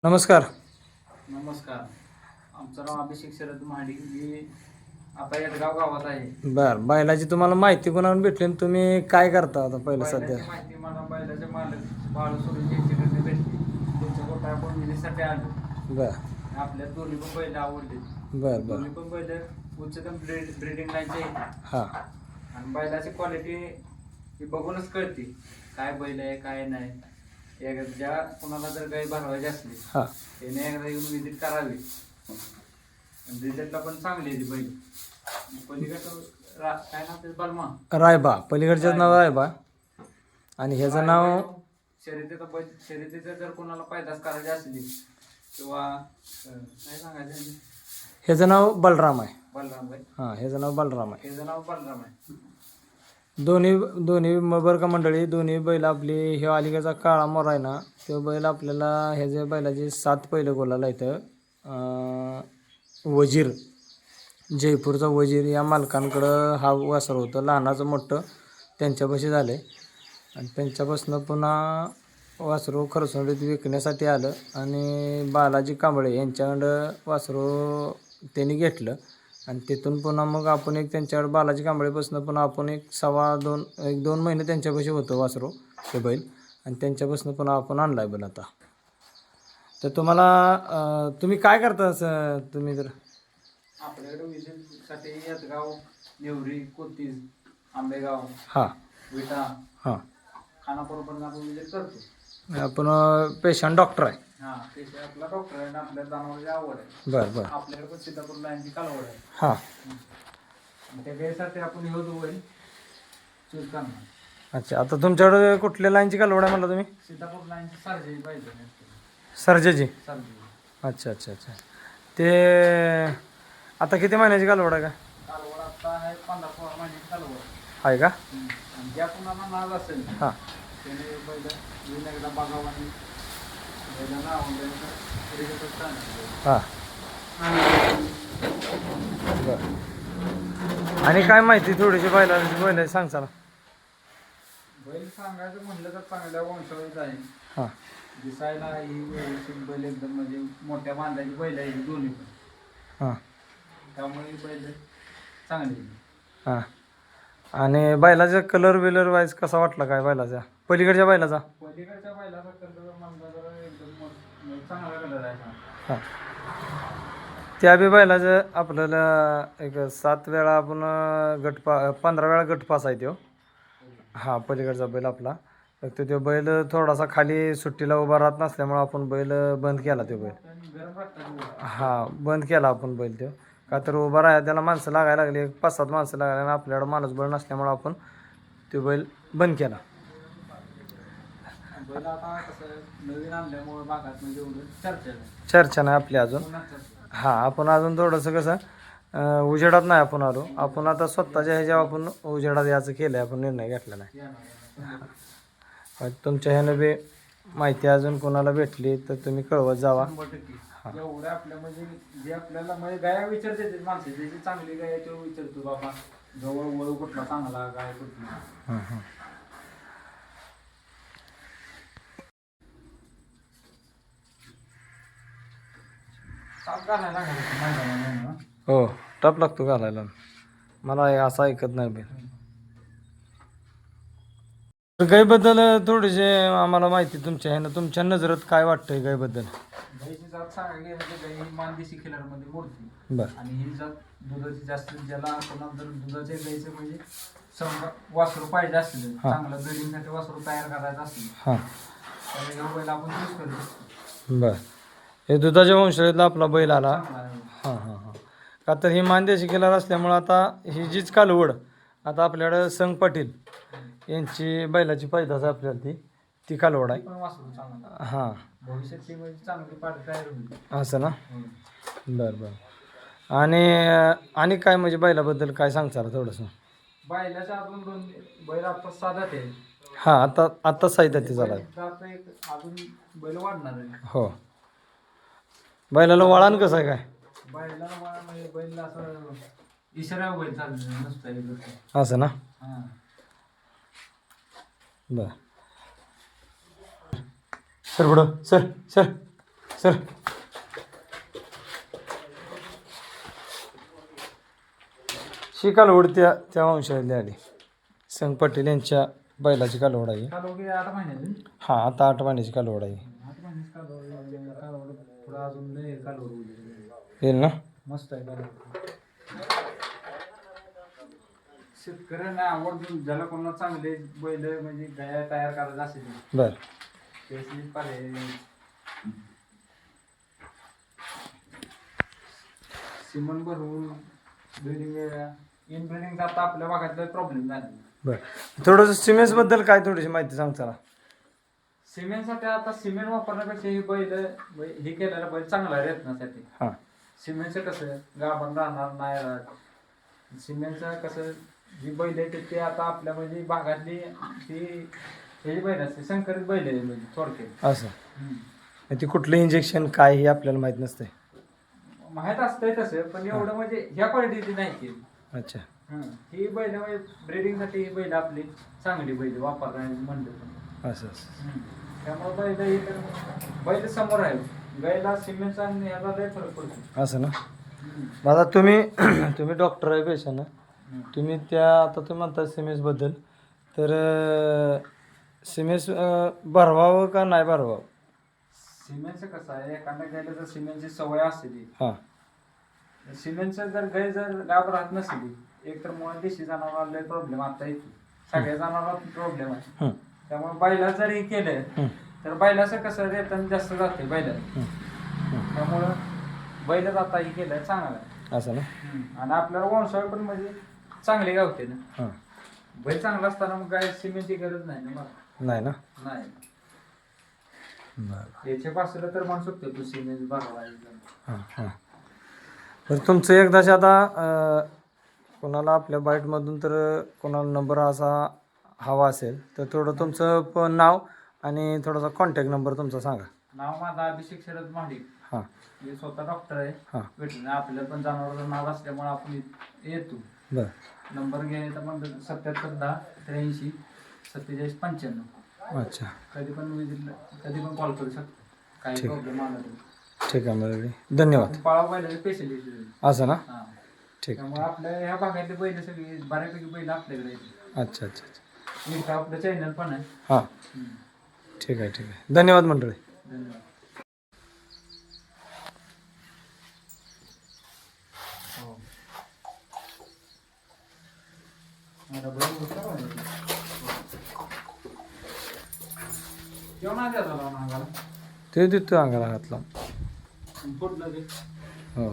नमस्कार. नमस्कार. आमचं नाव अभिषेक शरद महाडी. मी आता यदगाव गावात आहे. बरं, बैलाची तुम्हाला माहिती कोणाकडून भेटली आणि तुम्ही काय करता आता पहिलं सध्या? बैलाची माहिती मला बैलाचे मालक बाळू सुरेश यांच्याकडे भेटली. त्यांच्या गोठा आपण विजेसाठी आलो. बरं आपल्या दोन्ही पण बैल आवडले. बरं दोन्ही बरं. पण बैल उच्चतम ब्रीडिंग लाईनचे आहेत. हां आणि बैलाची क्वालिटी ही बघूनच कळते काय बैल आहे काय नाही. ज्या कोणाला जर गाई भरवायची असली हां त्याने एकदा येऊन विजिट करावी. रिझल्टला पण चांगली आहे ती बैल. पलीकडचं काय नाव त्याचं बलमा रायबा, पलीकडचं नाव रायबा आणि ह्याचं नाव शर्यतीचं जर कोणाला पैदास करायची असली किंवा काय सांगायचं ह्याचं नाव बलराम आहे. बलराम भाई. हां ह्याचं नाव बलराम आहे. त्याचं नाव बलराम आहे. दोन्ही दोन्ही बरं का मंडळी, दोन्ही बैल आपली हे अलीकडचा काळा मोर आहे ना, तो बैल आपल्याला ह्याच्या बैलाची 7 पहिलं गोलाला इथं वजीर, जयपूरचा वजीर या मालकांकडं हा वासर होतं. लहानाचं मोठं त्यांच्यापाशी झाले आणि त्यांच्यापासून पुन्हा वासरू खरसुंडीत विकण्यासाठी आलं आणि बालाजी कांबळे यांच्याकडं वासरू त्यांनी घेतलं आणि तिथून पुन्हा मग आपण एक त्यांच्याकडे बालाजी कांबळेपासून पुन्हा आपण एक 2 महिने त्यांच्यापाशी होतं वासरू ते बैल आणि त्यांच्यापासून पुन्हा आपण आणला आहे बैल आता. तर तुम्हाला तुम्ही काय करता तुम्ही तर? आपल्याकडे विजेसाठी यदगाव, नेवरी, कोतीज, आंबेगाव, हां विटा, हां खानापूर पण आपण विजिट करतो. आपण पेशंट डॉक्टर आहे. हां ते आपला डॉक्टर आहे आणि आपल्या जनावरांची आवड आहे. बरं बरं. आपल्याकडे पण सीतापूर लाईनची कालवड आहे. हां त्या गाईसाठी आपण ह्यो जो बैल चूज करणार. अच्छा, आता तुमच्याकडे कुठल्या लाईनची कालवड आहे म्हणला तुम्ही? सीतापूर लाईनची सर्जरी पाहिजे. सर्जेची. सर्जरी अच्छा अच्छा अच्छा. ते आता किती महिन्याची कालवड आहे का? कालवड आता आहे 15-16 महिन्याची कालवड आहे का? आणि ज्या कुणाला नाज असेल हां त्याने बैल येऊन एकदा बघावं आणि बैलांना आवडलं तर रिझल्टच चांगला. हां बरं. आणि काय माहिती थोडीशी बैल सांग चला. बैल सांगायचं म्हटलं तर चांगल्या वंशावळीच आहे. हां दिसायला ही व्यवस्थित बैल एकदम म्हणजे मोठ्या बांधायची बैल आहे ही दोन्ही पण. हां त्यामुळे ही बैल चांगली आहे. हां. आणि बैलाचा कलर बिलर वाईज कसा वाटला काय बैलाचा, पलीकडच्या बैलाचा? पलीकडच्या बैलाचा कलर म्हणला तर एकदम चांगला कलर आहे. हां. त्या बी बैलाचं आपल्याला एक 7 वेळा आपण 15 वेळा गटपास आहे तो. हां पलीकडचा बैल आपला. फक्त तो बैल थोडासा खाली सुट्टीला उभा राहत नसल्यामुळं आपण बैल बंद केला तो बैल. गरम राहतात. हां बंद केला आपण बैल तो. का तर उभा राहा त्याला माणसं लागायला लागली, 5-7 माणसं लागायला आणि आपल्याकडं माणूस बळ नसल्यामुळं आपण तो बैल बंद केला. बैल आता कसं नवीन आणल्यामुळे भागात म्हणजे एवढं चर्चा नाही आपली अजून. चर्चा. हां आपण अजून थोडंसं कसं उजेडात नाही आपण आलो. आपण आता स्वतःच्या ह्याच्यावर आपण उजेडात याचं केलं आहे, आपण निर्णय घेतला नाही. तुमच्या ह्यानं बी माहिती अजून कोणाला भेटली तर तुम्ही कळवत जावा. 100% एवढं आपल्या म्हणजे जे आपल्याला म्हणजे गाया विचारते ते माणसं ज्याची चांगली गाय आहे तो विचारतो बाबा जवळ वळू कुठला चांगला गाय कुठली. हां हां. साप घालायला लागला. हो टप लागतो घालायला. मला हे असं ऐकत नाही बैल. गायबद्दल थोडीशी आम्हाला माहिती तुमच्या ह्यानं, तुमच्या नजरेत काय वाटतंय गायबद्दल? गाईची जात सांगायला गेलं तर गाई ही मानदेशी खिलारमध्ये मोडते. बरं. आणि ही जात दुधाची जास्त ज्याला कोणाला जर दुधाच्या गाईचं म्हणजे समजा वासरू पाहिजे असेल चांगलं ब्रीडिंगसाठी वासरू तयार करायचं असेल हां तर ह्यो बैल आपण चूज करतो. बरं. हे दुधाच्या वंशाळीतला आपला बैल आला. चांगला आहे. हां हां हां. का तर ही मानदेशी केल्यावर असल्यामुळं आता ही जीच कालवड आता आपल्याकडं संग पाटील यांची बैलाची पैदास आहे आपल्याला ती कालवड आहे. पण वासरू चांगला. हां भविष्यात ती म्हणजे चांगली पाठ तयार होईल. असं ना. बरं बरं. आणि काय म्हणजे बैलाबद्दल काय सांगता थोडंसं? बैलाच्या अजून 2 बैल आता साधा ते. हां आता साहित्य झाला. एक अजून बैल वाढणार आहे. हो. बैलाला वळण कसं आहे काय? बैलाला मला म्हणजे बैल असं इशारा बैल चाललं नसतं. असं ना. हां बरं. सर पुढं सर सर सर कालवड त्या वंशातली आली संग पटेल यांच्या बैलाची कालवड आहे. काल वगैरे 8 महिन्याची. हां आता 8 महिन्याची कालवड आहे. 8 महिन्याची कालवड पुढं अजून लय कालवड उरलेली. येईल ना. मस्त आहे कालवड. शेतकऱ्यांना आवडून ज्याला कोणाला चांगले बैल म्हणजे गाया तयार करायला असेल बर त्याची पाहिजे. सिमन भरून ब्रिडिंग इनब्रिडिंगचा आता आपल्या भागातला प्रॉब्लेम झाला. बर थोडंसं सिमेंट्सबद्दल काय थोडीशी माहिती सांगता ना. सिमेंटसाठी आता सिमेंट वापरण्यापेक्षा ही बैल हे केलेला बैल चांगला आहे रेतनासाठी. हां सिमेंटचं कसं गाभण राहणार नाही राहत. सिमेंटचं कसं जी बैल आहे ते आता आपल्या म्हणजे भागातली ती हे बैल असते संकरित बैल आहे म्हणजे थोडक्यात असं ती कुठलं इंजेक्शन काय हे आपल्याला माहीत नसते. माहीत असतंय तसं पण एवढं म्हणजे ह्या क्वालिटीची नाही केली. अच्छा ही बैल म्हणजे ब्रिडिंगसाठी ही बैल आपली चांगली बैल वापरणार म्हणलं पण. असं असं त्यामुळे बैल हे तर बैल समोर आहे. गायला सिमेंटचा आणि ह्याला लय फरक पडतो. असं ना. आता तुम्ही डॉक्टर आहे पेशा ना. तुम्ही त्या आता तुम्ही म्हणता सिमेंट्सबद्दल तर सिमेंट्स भरवावं का नाही भरवावं. सिमेंटचं कसं आहे एखाद्या गायला जर सिमेंटची सवय असते हां सिमेंटचं जर गाय जर गाभ राहत नसली एक तर मुळे देशी जनावराला लय प्रॉब्लेम आता येतो. सगळ्या जनावरांना प्रॉब्लेम आहे. त्यामुळे बैला जर हे केलं तर बैलाचं कसं रेतन जास्त जाते बैलाला. त्यामुळं बैल आता हे केलं चांगलं आहे. असं ना. आणि आपल्याला वंशावळ पण म्हणजे चांगले गावते ना. हां बैल चांगला असताना मग गाय सिमेंटची गरज नाही ना मला. नाही ना. नाही बरं याच्या पासून तर म्हणू शकतो तू सिमेंट भरवा. हां हां तर तुमचं एकदाच आता कोणाला आपल्या बाईटमधून तर कोणाला नंबर असा हवा असेल तर थोडं तुमचं पण नाव आणि थोडासा कॉन्टॅक्ट नंबर तुमचा सांगा. नाव माझा अभिषेक शरद महाडिक. हां मी स्वतः डॉक्टर आहे. हां भेटून आपल्याला पण जनावरांचं नाव असल्यामुळे आपण येतो. बरं नंबर घ्यायचा पण 77 10 83 47 95. अच्छा कधी पण कधी पण कॉल करू शकतो. काही ठीक. प्रॉब्लेम आला तर. ठीक आहे मॅडम धन्यवाद. पाळा बैलाचे स्पेशलिस्ट. असं ना. हां ठीक. त्यामुळे आपल्या ह्या भागातले बैल सगळी बऱ्यापैकी बैल आपल्याकडे येते. अच्छा अच्छा अच्छा इथं आपलं चॅनल पण आहे. हां ठीक आहे धन्यवाद मंडळी. धन्यवाद. हो. मला बैल होता बा. जेवण आधी झाला अंगाला ते देतो अंगाला हातला. फुटलं ते. हो